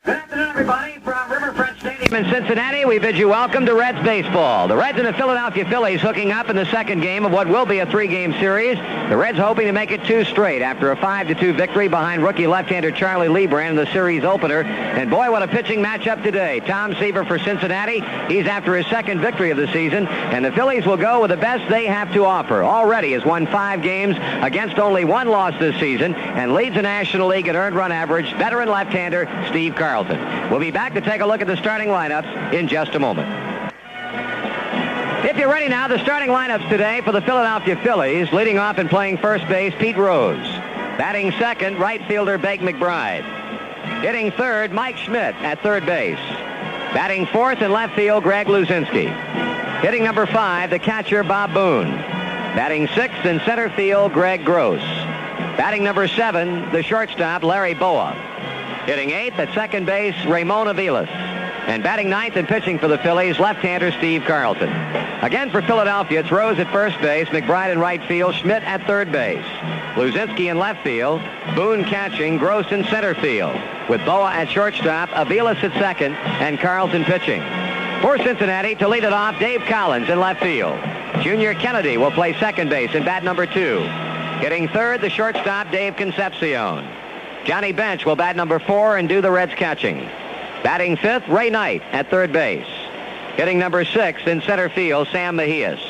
Good afternoon, everybody. From Riverfront Stadium in Cincinnati, we bid you welcome to Reds baseball. The Reds and the Philadelphia Phillies hooking up in the second game of what will be a three-game series. The Reds hoping to make it two straight after a 5-2 victory behind rookie left-hander Charlie Lebrand in the series opener. And boy, what a pitching matchup today. Tom Seaver for Cincinnati. He's after his second victory of the season, and the Phillies will go with the best they have to offer. Already has won 5 games against only 1 loss this season and leads the National League in earned run average, veteran left-hander Steve Carlton. We'll be back to take a look at the starting lineups in just a moment. If you're ready now, the starting lineups today for the Philadelphia Phillies. Leading off and playing first base, Pete Rose. Batting second, right fielder Bake McBride. Hitting third, Mike Schmidt at third base. Batting fourth in left field, Greg Luzinski. Hitting number 5, the catcher Bob Boone. Batting sixth in center field, Greg Gross. Batting number 7, the shortstop Larry Boa. Hitting 8th at second base, Ramon Aviles. And batting 9th and pitching for the Phillies, left-hander Steve Carlton. Again for Philadelphia, it's Rose at first base, McBride in right field, Schmidt at third base. Luzinski in left field, Boone catching, Gross in center field. With Boa at shortstop, Aviles at second, and Carlton pitching. For Cincinnati, to lead it off, Dave Collins in left field. Junior Kennedy will play second base in bat number 2. Hitting third, the shortstop Dave Concepcion. Johnny Bench will bat number 4 and do the Reds catching. Batting fifth, Ray Knight at third base. Hitting number 6 in center field, Sam Mejias.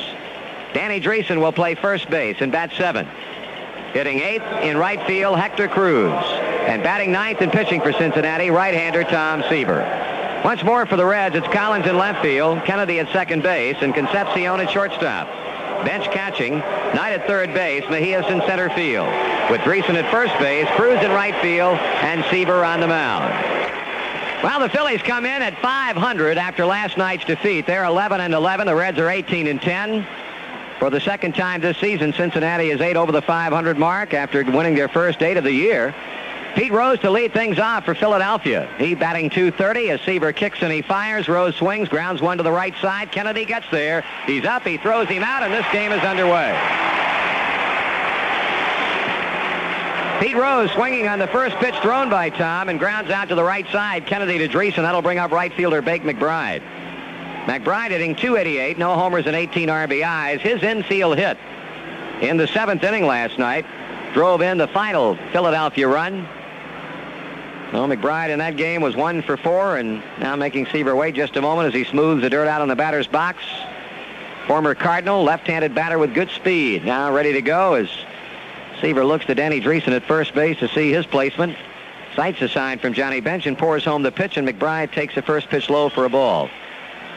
Danny Dreesen will play first base and bat 7. Hitting 8th in right field, Hector Cruz. And batting 9th and pitching for Cincinnati, right-hander Tom Seaver. Once more for the Reds, it's Collins in left field, Kennedy at second base, and Concepcion at shortstop. Bench catching, Knight at third base, Mejias in center field. With Dreesen at first base, Cruz in right field, and Seaver on the mound. Well, the Phillies come in at 500 after last night's defeat. They're 11-11. The Reds are 18-10. For the second time this season, Cincinnati is 8 over the 500 mark after winning their first 8 of the year. Pete Rose to lead things off for Philadelphia. He batting .230 as Seaver kicks and he fires. Rose swings, grounds one to the right side. Kennedy gets there. He's up, he throws him out, and this game is underway. Pete Rose swinging on the first pitch thrown by Tom and grounds out to the right side. Kennedy to Dreesen. That'll bring up right fielder Bake McBride. McBride hitting .288, no homers and 18 RBIs. His infield hit in the 7th inning last night drove in the final Philadelphia run. Well, McBride in that game was 1 for 4, and now making Seaver wait just a moment as he smooths the dirt out on the batter's box. Former Cardinal, left-handed batter with good speed. Now ready to go as Seaver looks to Danny Dreesen at first base to see his placement. Sights a sign from Johnny Bench and pours home the pitch, and McBride takes the first pitch low for a ball.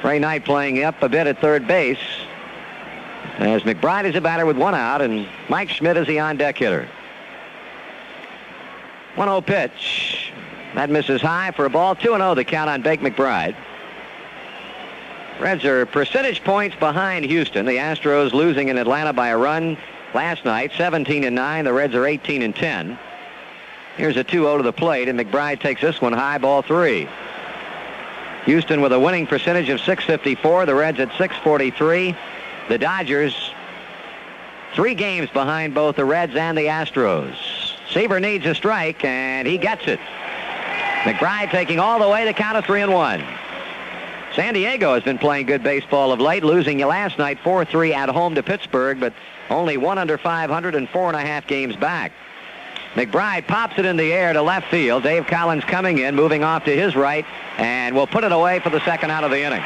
Ray Knight playing up a bit at third base as McBride is a batter with 1 out, and Mike Schmidt is the on-deck hitter. 1-0 pitch. That misses high for a ball. 2-0 the count on Bake McBride. Reds are percentage points behind Houston. The Astros losing in Atlanta by a run last night, 17-9. The Reds are 18-10. Here's a 2-0 to the plate, and McBride takes this one high, ball 3. Houston with a winning percentage of .654. The Reds at .643. The Dodgers 3 games behind both the Reds and the Astros. Seaver needs a strike, and he gets it. McBride taking all the way, the count of 3-1. San Diego has been playing good baseball of late, losing last night 4-3 at home to Pittsburgh, but only 1 under 500 and 4.5 games back. McBride pops it in the air to left field. Dave Collins coming in, moving off to his right, and will put it away for the second out of the inning.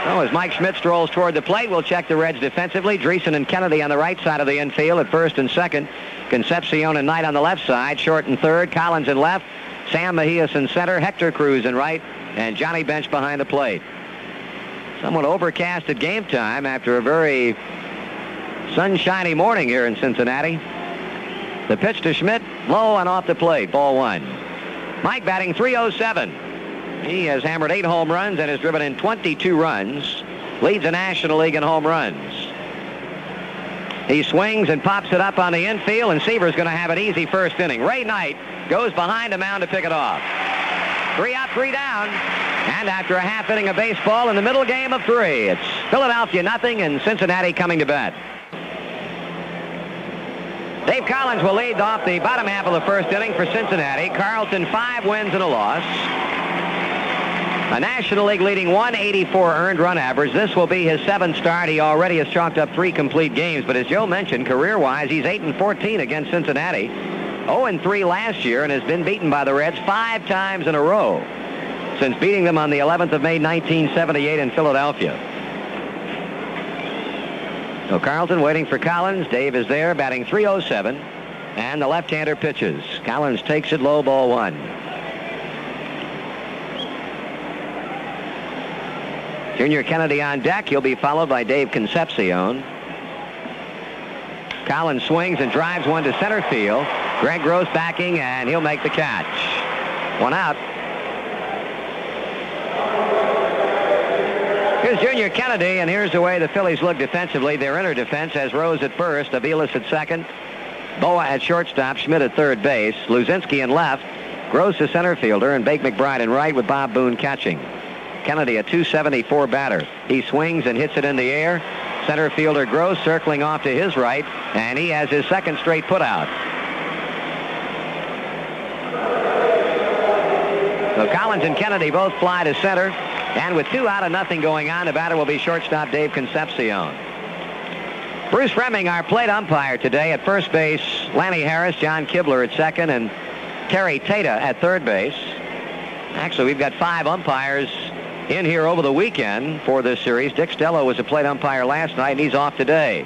So as Mike Schmidt strolls toward the plate, we'll check the Reds defensively. Dreesen and Kennedy on the right side of the infield at first and second. Concepcion and Knight on the left side. Short and third. Collins in left. Sam Mejias in center. Hector Cruz in right. And Johnny Bench behind the plate. Somewhat overcast at game time after a very sunshiny morning here in Cincinnati. The pitch to Schmidt, low and off the plate. Ball 1. Mike batting .307. He has hammered 8 home runs and has driven in 22 runs. Leads the National League in home runs. He swings and pops it up on the infield, and Seaver's going to have an easy first inning. Ray Knight goes behind the mound to pick it off. 3 out, 3 down. And after a half inning of baseball in the middle game of 3, it's Philadelphia nothing and Cincinnati coming to bat. Dave Collins will lead off the bottom half of the first inning for Cincinnati. Carlton 5 wins and a loss. A National League leading 184 earned run average. This will be his 7th start. He already has chalked up 3 complete games, but as Joe mentioned, career-wise, he's 8-14 against Cincinnati. 0-3 last year and has been beaten by the Reds 5 times in a row since beating them on the 11th of May, 1978 in Philadelphia. So Carlton waiting for Collins. Dave is there, batting .307, and the left-hander pitches. Collins takes it low, ball 1. Junior Kennedy on deck. He'll be followed by Dave Concepcion. Collins swings and drives one to center field. Greg Gross backing, and he'll make the catch. 1 out. Here's Junior Kennedy, and here's the way the Phillies look defensively. Their inner defense has Rose at first, Aviles at second, Boa at shortstop, Schmidt at third base, Luzinski in left, Gross the center fielder, and Bake McBride in right with Bob Boone catching. Kennedy, a .274 batter. He swings and hits it in the air. Center fielder Gross circling off to his right, and he has his 2nd straight putout. So Collins and Kennedy both fly to center. And with 2 out and nothing going on, the batter will be shortstop Dave Concepcion. Bruce Fleming, our plate umpire today at first base. Lanny Harris, John Kibler at second, and Terry Tata at third base. Actually, we've got 5 umpires in here over the weekend for this series. Dick Stello was a plate umpire last night, and he's off today.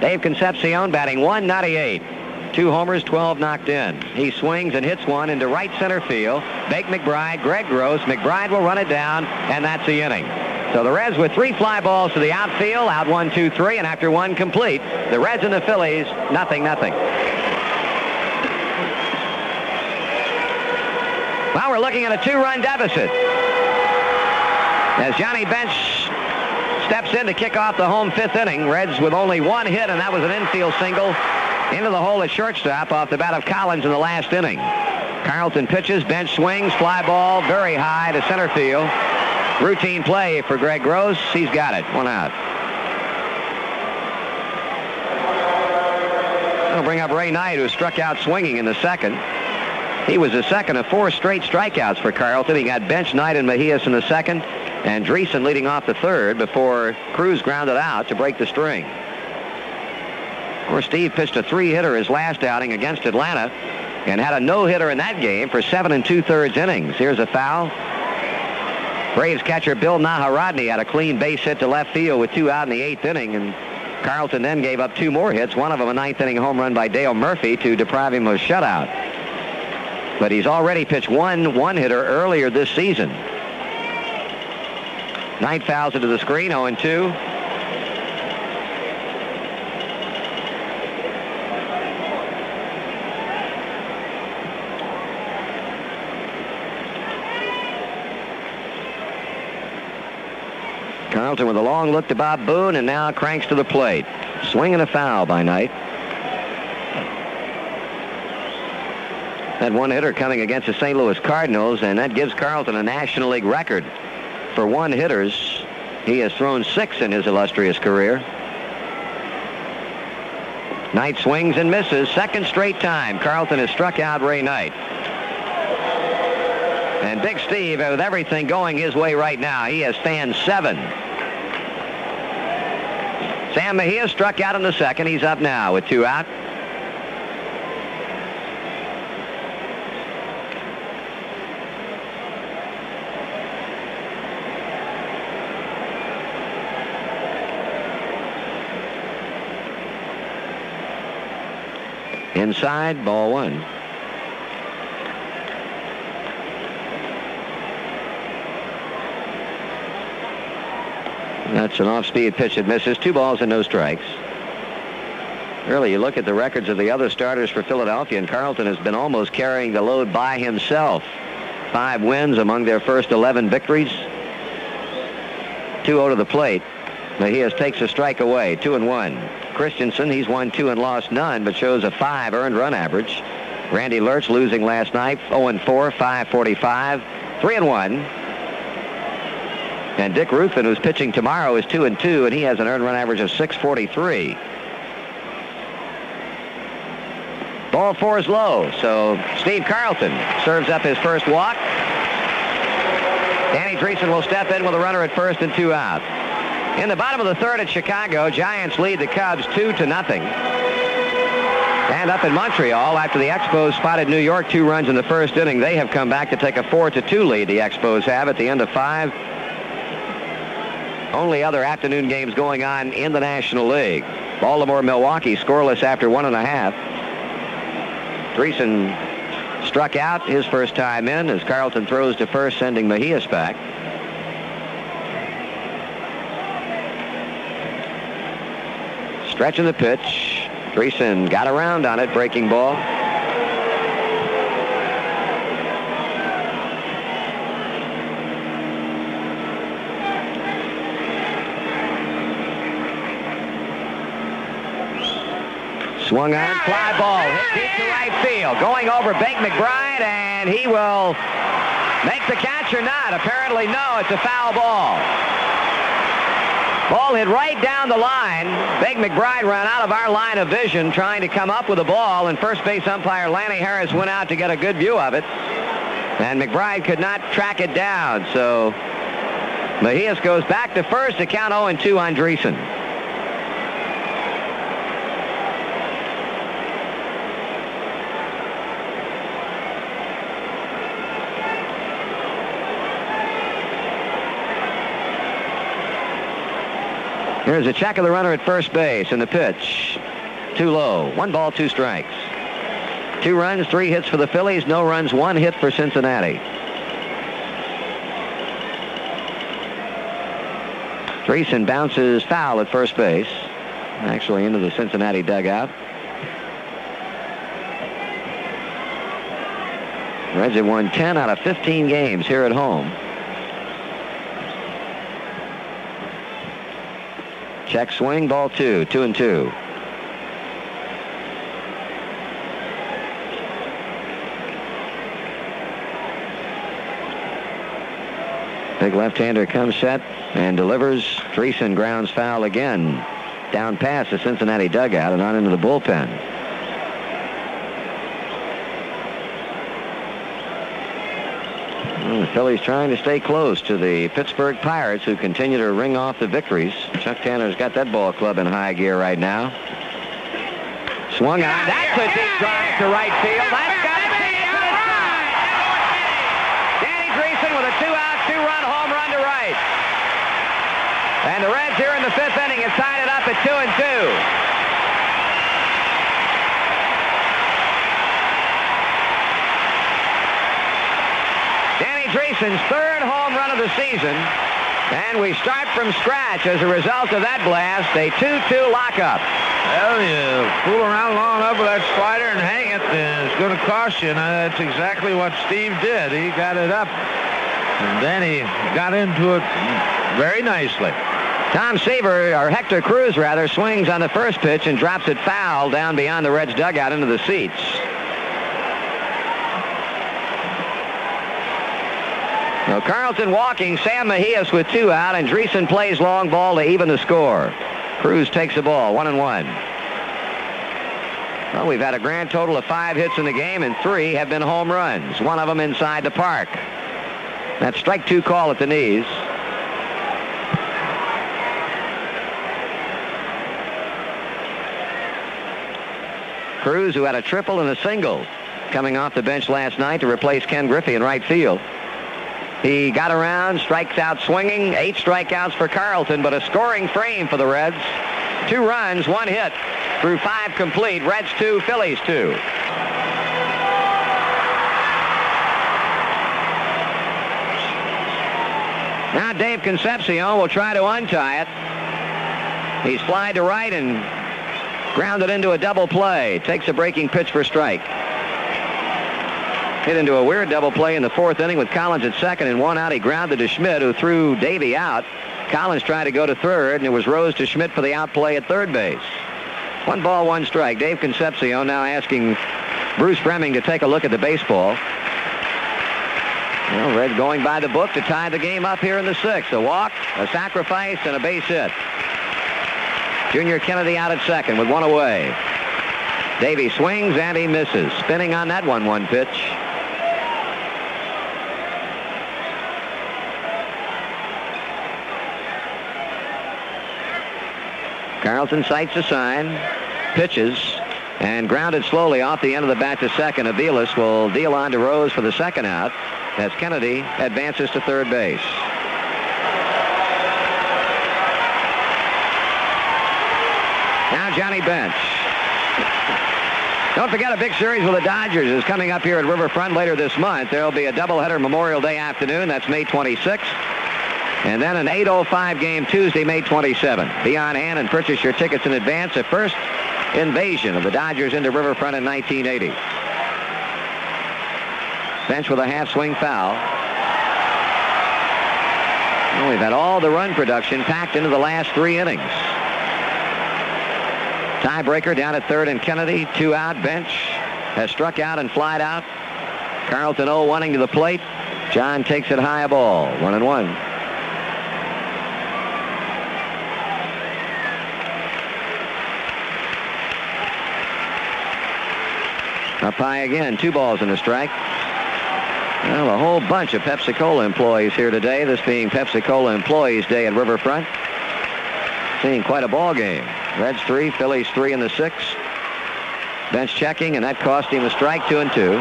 Dave Concepcion batting .198. 2 homers, 12 knocked in. He swings and hits one into right center field. Bake McBride, Greg Gross. McBride will run it down, and that's the inning. So the Reds with 3 fly balls to the outfield, out 1, 2, 3, and after 1 complete, the Reds and the Phillies, 0-0. Well, we're looking at a 2-run deficit as Johnny Bench steps in to kick off the home 5th inning. Reds with only 1 hit, and that was an infield single into the hole at shortstop off the bat of Collins in the last inning. Carlton pitches, Bench swings, fly ball very high to center field. Routine play for Greg Gross. He's got it. 1 out. I'll bring up Ray Knight, who struck out swinging in the 2nd. He was the 2nd of 4 straight strikeouts for Carlton. He got Bench, Knight, and Mejias in the 2nd, and Dreesen leading off the 3rd before Cruz grounded out to break the string. Of course, Steve pitched a 3-hitter his last outing against Atlanta and had a no-hitter in that game for 7 2/3 innings. Here's a foul. Braves catcher Bill Naharodny had a clean base hit to left field with 2 out in the 8th inning, and Carlton then gave up 2 more hits, one of them a 9th inning home run by Dale Murphy to deprive him of a shutout. But he's already pitched one hitter earlier this season. Knight fouls into the screen, 0-2. Carlton with a long look to Bob Boone, and now cranks to the plate. Swing and a foul by Knight. That 1-hitter coming against the St. Louis Cardinals, and that gives Carlton a National League record for 1-hitters. He has thrown 6 in his illustrious career. Knight swings and misses. 2nd straight time Carlton has struck out Ray Knight. And Big Steve, with everything going his way right now, he has fanned 7. Sam Mejia struck out in the 2nd. He's up now with 2 out. Inside, ball 1. That's an off-speed pitch that misses. 2 balls and no strikes. Really, you look at the records of the other starters for Philadelphia, and Carlton has been almost carrying the load by himself. 5 wins among their first 11 victories. 2-0 to the plate. Mejias takes a strike away. 2-1. Christensen, he's won 2 and lost none, but shows a 5 earned run average. Randy Lurch losing last night, 0-4, 545, 3-1. And Dick Ruffin, who's pitching tomorrow, is 2-2, and he has an earned run average of 643. Ball 4 is low, so Steve Carlton serves up his first walk. Danny Dreesen will step in with a runner at first and 2 out. In the bottom of the third at Chicago, Giants lead the Cubs 2-0. And up in Montreal, after the Expos spotted New York 2 runs in the first inning, they have come back to take a 4-2 lead. The Expos have at the end of 5. Only other afternoon games going on in the National League. Baltimore-Milwaukee scoreless after 1.5. Dreesen struck out his first time in as Carlton throws to first, sending Mejias back. Stretching the pitch. Dreesen got around on it, breaking ball. Swung on, fly ball, hit deep to right field. Going over Bake McBride, and he will make the catch or not. Apparently, no, it's a foul ball. Ball hit right down the line. Bake McBride ran out of our line of vision trying to come up with a ball, and first base umpire Lanny Harris went out to get a good view of it. And McBride could not track it down, so Mejias goes back to first to count 0-2 on Dreesen. Here's a check of the runner at first base, and the pitch too low. 1 ball, 2 strikes. 2 runs, 3 hits for the Phillies. No runs, 1 hit for Cincinnati. Dreesen bounces foul at first base, actually into the Cincinnati dugout. Reds have won 10 out of 15 games here at home. Check swing, ball 2, 2-2. Big left-hander comes set and delivers. Dreesen grounds foul again. Down past the Cincinnati dugout and on into the bullpen. The Phillies trying to stay close to the Pittsburgh Pirates, who continue to ring off the victories. Chuck Tanner's got that ball club in high gear right now. Swung on. That's a deep drive to right field. That's got a chance to the side. Danny Dreesen with a 2-out, 2-run home run to right. And the Reds here in the 5th inning have tied it up at 2-2. Dreesen's 3rd home run of the season, and we start from scratch as a result of that blast. A 2-2 lockup. Well, you fool around long enough with that slider and hang it, and it's going to cost you. And that's exactly what Steve did. He got it up, and then he got into it very nicely. Tom Seaver, or Hector Cruz rather, swings on the first pitch and drops it foul down beyond the Reds dugout into the seats. Now Carlton walking, Sam Mejias with 2 out, and Dreesen plays long ball to even the score. Cruz takes the ball, 1-1. Well, we've had a grand total of 5 hits in the game, and 3 have been home runs. 1 of them inside the park. That strike 2 call at the knees. Cruz, who had a triple and a single coming off the bench last night to replace Ken Griffey in right field. He got around, strikes out swinging. 8 strikeouts for Carlton, but a scoring frame for the Reds. 2 runs, 1 hit through 5 complete. Reds 2, Phillies 2. Now Dave Concepcion will try to untie it. He's flied to right and grounded into a double play. Takes a breaking pitch for strike. Hit into a weird double play in the 4th inning with Collins at second, and 1 out. He grounded to Schmidt, who threw Davey out. Collins tried to go to third, and it was Rose to Schmidt for the out play at third base. 1 ball, 1 strike. Dave Concepcion now asking Bruce Fremming to take a look at the baseball. Well, Red going by the book to tie the game up here in the 6th. A walk, a sacrifice, and a base hit. Junior Kennedy out at second with 1 away. Davey swings and he misses. Spinning on that 1-1 pitch. Carlton sights a sign, pitches, and grounded slowly off the end of the bat to second. Aviles will deal on to Rose for the second out as Kennedy advances to third base. Now Johnny Bench. Don't forget, a big series with the Dodgers is coming up here at Riverfront later this month. There will be a doubleheader Memorial Day afternoon. That's May 26th. And then an 8:05 game Tuesday, May 27th. Be on hand and purchase your tickets in advance. The first invasion of the Dodgers into Riverfront in 1980. Bench with a half-swing foul. Well, we've had all the run production packed into the last 3 innings. Tiebreaker down at third and Kennedy. 2 out. Bench has struck out and flied out. Carlton 0-1 to the plate. John takes it high, a ball. 1-1. Up high again. 2 balls and a strike. Well, a whole bunch of Pepsi-Cola employees here today, this being Pepsi-Cola Employees Day at Riverfront. Seeing quite a ball game. Reds 3, Phillies 3 in the 6th. Bench checking, and that cost him a strike. 2-2.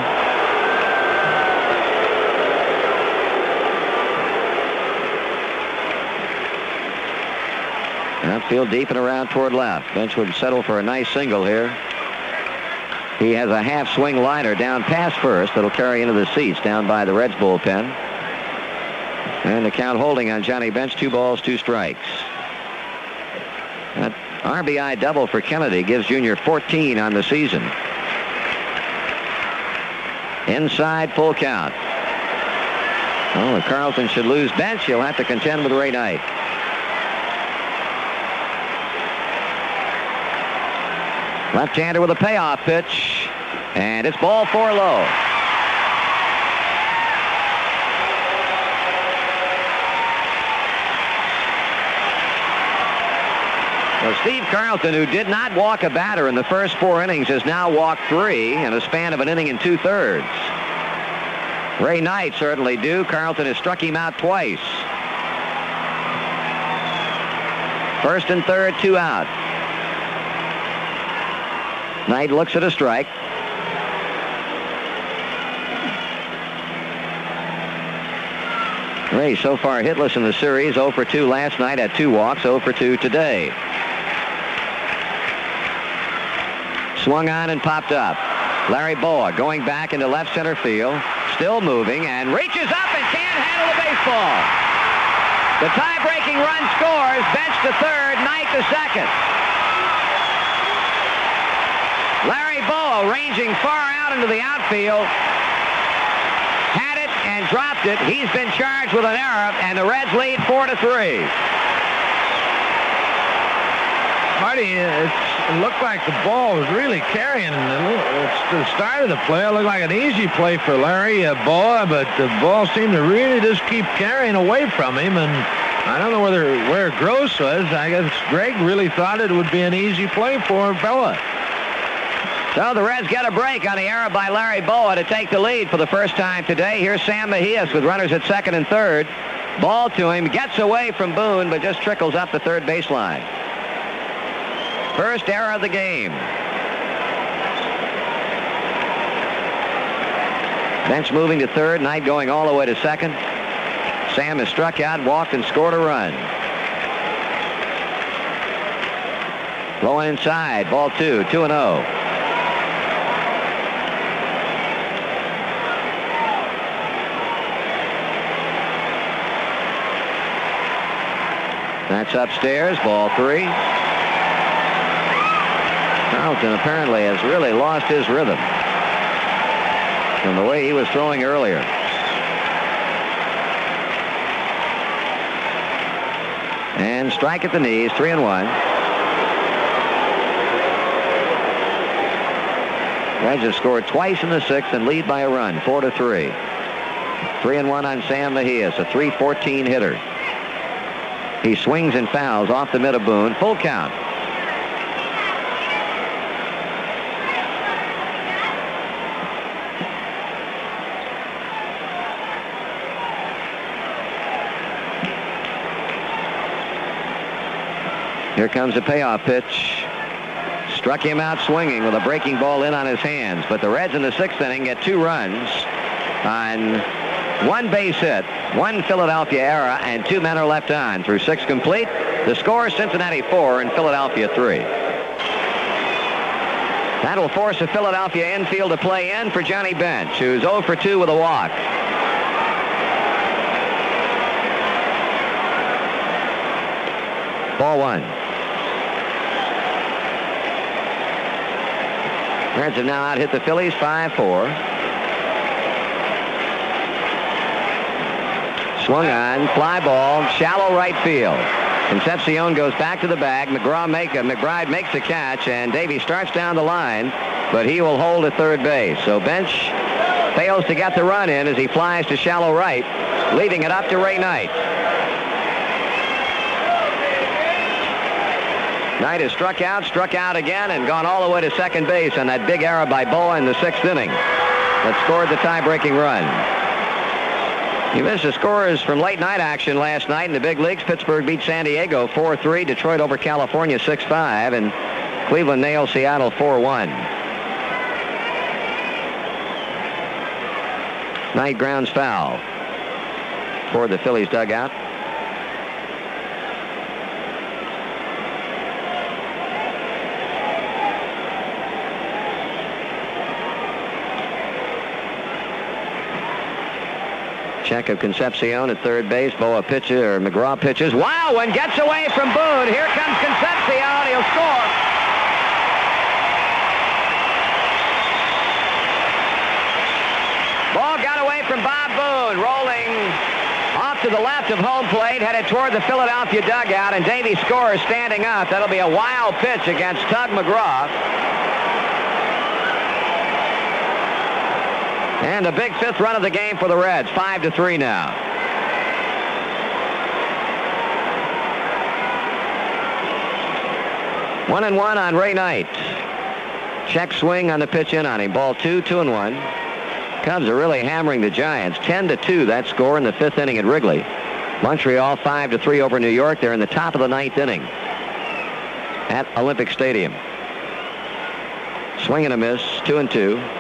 Outfield deep and around toward left. Bench would settle for a nice single here. He has a half-swing liner down past first that'll carry into the seats down by the Reds bullpen. And the count holding on Johnny Bench. 2 balls, 2 strikes. That RBI double for Kennedy gives Junior 14 on the season. Inside, full count. Oh, if Carlton should lose Bench, he'll have to contend with Ray Knight. Left-hander with a payoff pitch, and it's ball 4 low. Well, Steve Carlton, who did not walk a batter in the first 4 innings, has now walked 3 in a span of an inning and 2/3. Ray Knight certainly due. Carlton has struck him out twice. First and third, 2 out. Knight looks at a strike. Ray so far hitless in the series. 0 for 2 last night, had 2 walks. 0 for 2 today. Swung on and popped up. Larry Boa going back into left center field. Still moving and reaches up and can't handle the baseball. The tie-breaking run scores. Bench to third, Knight to second. Larry Boa ranging far out into the outfield. Had it and dropped it. He's been charged with an error, and the Reds lead 4-3. Marty, it looked like the ball was really carrying. It's the start of the play. It looked like an easy play for Larry Boa, but the ball seemed to really just keep carrying away from him. And I don't know where Gross was. I guess Greg really thought it would be an easy play for Boa. So the Reds get a break on the error by Larry Boa to take the lead for the first time today. Here's Sam Mejias with runners at second and third. Ball to him, gets away from Boone, but just trickles up the third baseline. First error of the game. Bench moving to third, Knight going all the way to second. Sam has struck out, walked, and scored a run. Low inside, ball 2, 2-0. That's upstairs, ball 3. Carlton apparently has really lost his rhythm from the way he was throwing earlier. And strike at the knees, 3-1. Reds have scored twice in the 6th and lead by a run, 4-3. 3-1 on Sam Mejias, a .314 hitter. He swings and fouls off the mid of Boone. Full count. Here comes a payoff pitch. Struck him out swinging with a breaking ball in on his hands. But the Reds in the 6th inning get 2 runs on 1 base hit, 1 Philadelphia error, and 2 men are left on through 6 complete. The score, Cincinnati 4 and Philadelphia 3. That'll force a Philadelphia infield to play in for Johnny Bench, who's 0 for 2 with a walk. Ball 1. Reds have now out-hit the Phillies 5-4. Swung on, fly ball, shallow right field. Concepcion goes back to the bag. McBride makes the catch, and Davey starts down the line, but he will hold at third base. So Bench fails to get the run in as he flies to shallow right, leaving it up to Ray Knight. Knight has struck out again, and gone all the way to second base on that big error by Boa in the 6th inning that scored the tie-breaking run. You missed the scores from late night action last night in the big leagues. Pittsburgh beat San Diego 4-3, Detroit over California 6-5, and Cleveland nailed Seattle 4-1. Knight grounds foul toward the Phillies dugout. Check of Concepcion at third base. Boa pitches, or McGraw pitches. Wow, one gets away from Boone. Here comes Concepcion. He'll score. Ball got away from Bob Boone, rolling off to the left of home plate, headed toward the Philadelphia dugout, and Davey scores standing up. That'll be a wild pitch against Tug McGraw. And a big 5th run of the game for the Reds, 5-3 now. One and one on Ray Knight. Check swing on the pitch in on him. Ball 2, 2-1. Cubs are really hammering the Giants. 10-2 that score in the 5th inning at Wrigley. Montreal 5-3 over New York. They're in the top of the 9th inning at Olympic Stadium. Swing and a miss, 2-2.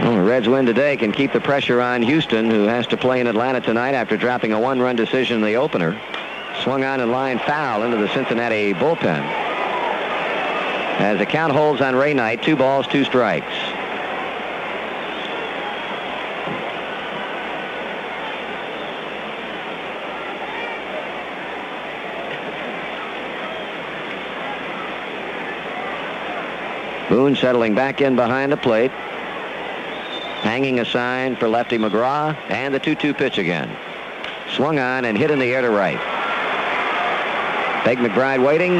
Well, the Reds win today can keep the pressure on Houston, who has to play in Atlanta tonight after dropping a 1-run decision in the opener. Swung on and line foul into the Cincinnati bullpen. As the count holds on Ray Knight, 2 balls, 2 strikes. Boone settling back in behind the plate. Hanging a sign for lefty McGraw, and the 2-2 pitch again. Swung on and hit in the air to right. Big McBride waiting,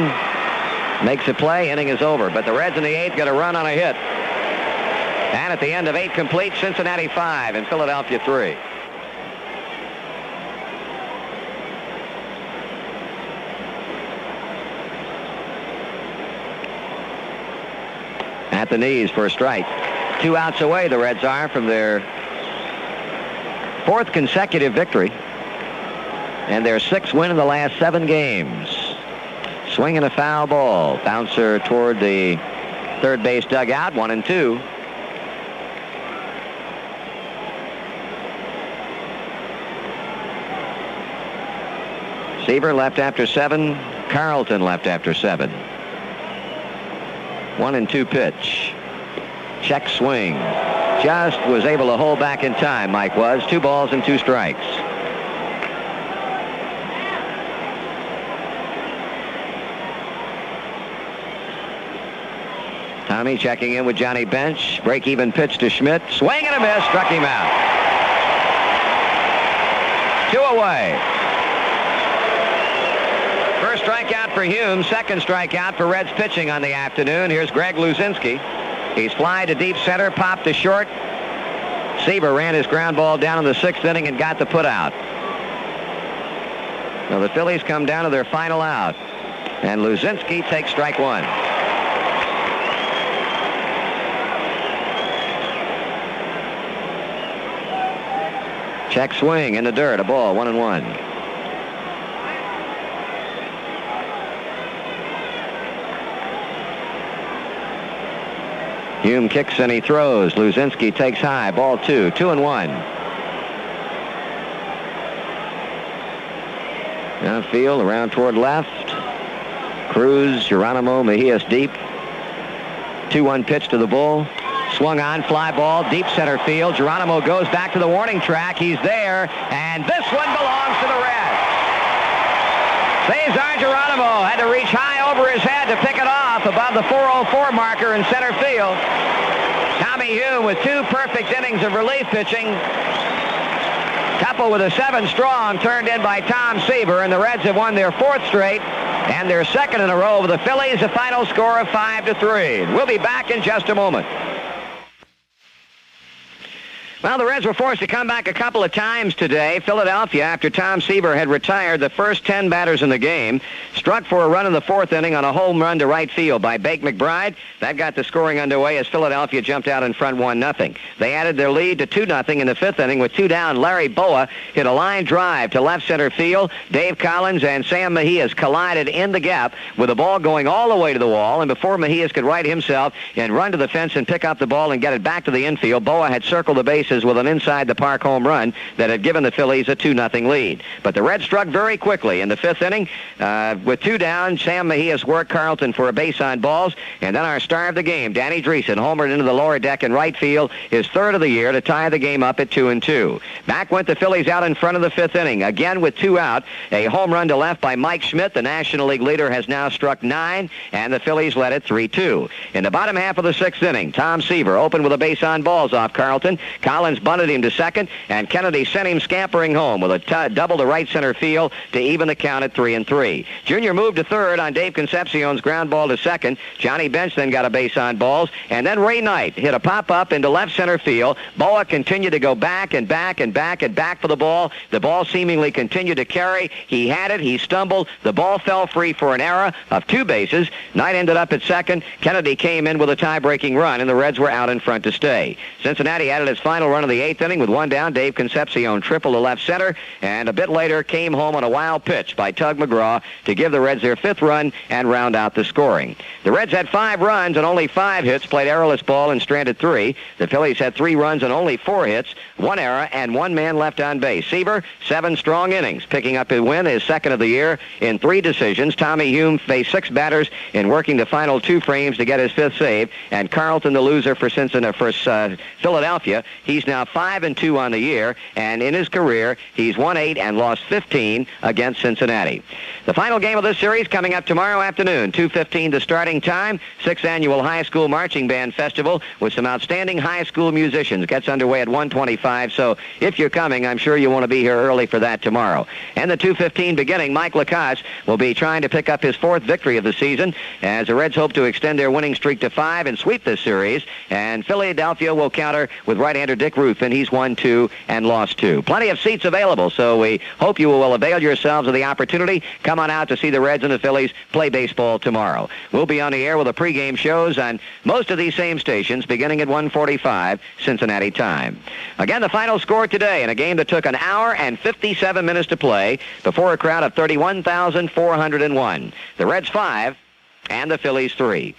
makes a play, inning is over. But the Reds in the 8th get a run on a hit. And at the end of 8 complete, Cincinnati 5 and Philadelphia 3. At the knees for a strike. 2 outs away the Reds are from their 4th consecutive victory and their 6th win in the last 7 games. Swinging a foul ball. Bouncer toward the third base dugout. 1-2. Seaver left after 7. Carlton left after 7. 1-2 pitch. Check swing. Just was able to hold back in time, Mike was. 2 balls and 2 strikes. Tommy checking in with Johnny Bench. Break-even pitch to Schmidt. Swing and a miss. Struck him out. 2 away. First strikeout for Hume. Second strikeout for Reds pitching on the afternoon. Here's Greg Luzinski. He's fly to deep center, popped to short. Seaver ran his ground ball down in the 6th inning and got the put out. So the Phillies come down to their final out. And Luzinski takes strike 1. Check swing in the dirt. A ball, 1-1. Hume kicks and he throws. Luzinski takes high. Ball 2. 2-1. Outfield around toward left. Cruz, Geronimo, Mejias deep. 2-1 pitch to the bull. Swung on, fly ball, deep center field. Geronimo goes back to the warning track. He's there, and this one belongs to the Reds. Cesar Geronimo had to reach high over his head to pick it off above the 404 marker in center field. Tommy Hume with 2 perfect innings of relief pitching, coupled with a 7 strong turned in by Tom Seaver, and the Reds have won their 4th straight and their 2nd in a row over the Phillies. A final score of 5-3. We'll be back in just a moment. Well, the Reds were forced to come back a couple of times today. Philadelphia, after Tom Seaver had retired the first 10 batters in the game, struck for a run in the 4th inning on a home run to right field by Bake McBride. That got the scoring underway as Philadelphia jumped out in front 1-0. They added their lead to 2-0 in the 5th inning with 2 down. Larry Boa hit a line drive to left center field. Dave Collins and Sam Mejias collided in the gap with the ball going all the way to the wall, and before Mejias could right himself and run to the fence and pick up the ball and get it back to the infield, Boa had circled the bases with an inside-the-park home run that had given the Phillies a 2-0 lead. But the Reds struck very quickly in the 5th inning. With 2 down, Sam Mejias worked Carlton for a base on balls, and then our star of the game, Danny Dreesen, homered into the lower deck in right field, his 3rd of the year, to tie the game up at 2-2. Back went the Phillies out in front of the 5th inning, again with 2 out. A home run to left by Mike Schmidt. The National League leader has now struck 9, and the Phillies led it 3-2. In the bottom half of the 6th inning, Tom Seaver opened with a base on balls off Carlton. Collins bunted him to second, and Kennedy sent him scampering home with a double to right center field to even the count at 3-3. Junior moved to third on Dave Concepcion's ground ball to second. Johnny Bench then got a base on balls, and then Ray Knight hit a pop-up into left center field. Boa continued to go back and back and back and back for the ball. The ball seemingly continued to carry. He had it. He stumbled. The ball fell free for an error of 2 bases. Knight ended up at second. Kennedy came in with a tie-breaking run, and the Reds were out in front to stay. Cincinnati added its final run of the 8th inning with 1 down. Dave Concepcion tripled to left center, and a bit later came home on a wild pitch by Tug McGraw to give the Reds their 5th run and round out the scoring. The Reds had 5 runs and only 5 hits, played errorless ball and stranded 3. The Phillies had 3 runs and only 4 hits, 1 error, and 1 man left on base. Seaver, 7 strong innings, picking up his win, his 2nd of the year in 3 decisions. Tommy Hume faced 6 batters in working the final 2 frames to get his 5th save, and Carlton, the loser for Philadelphia, he's now 5-2 on the year, and in his career, he's won 8 and lost 15 against Cincinnati. The final game of this series coming up tomorrow afternoon, 2:15 the starting time. 6th Annual High School Marching Band Festival with some outstanding high school musicians. Gets underway at 1:25, so if you're coming, I'm sure you want to be here early for that tomorrow. And the 2:15 beginning, Mike Lacasse will be trying to pick up his 4th victory of the season as the Reds hope to extend their winning streak to 5 and sweep this series. And Philadelphia will counter with right-hander Dick Ruth, and he's won 2 and lost 2. Plenty of seats available, so we hope you will avail yourselves of the opportunity. Come on out to see the Reds and the Phillies play baseball tomorrow. We'll be on the air with the pregame shows on most of these same stations beginning at 1:45 Cincinnati time. Again, the final score today in a game that took an hour and 57 minutes to play before a crowd of 31,401. The Reds 5 and the Phillies 3.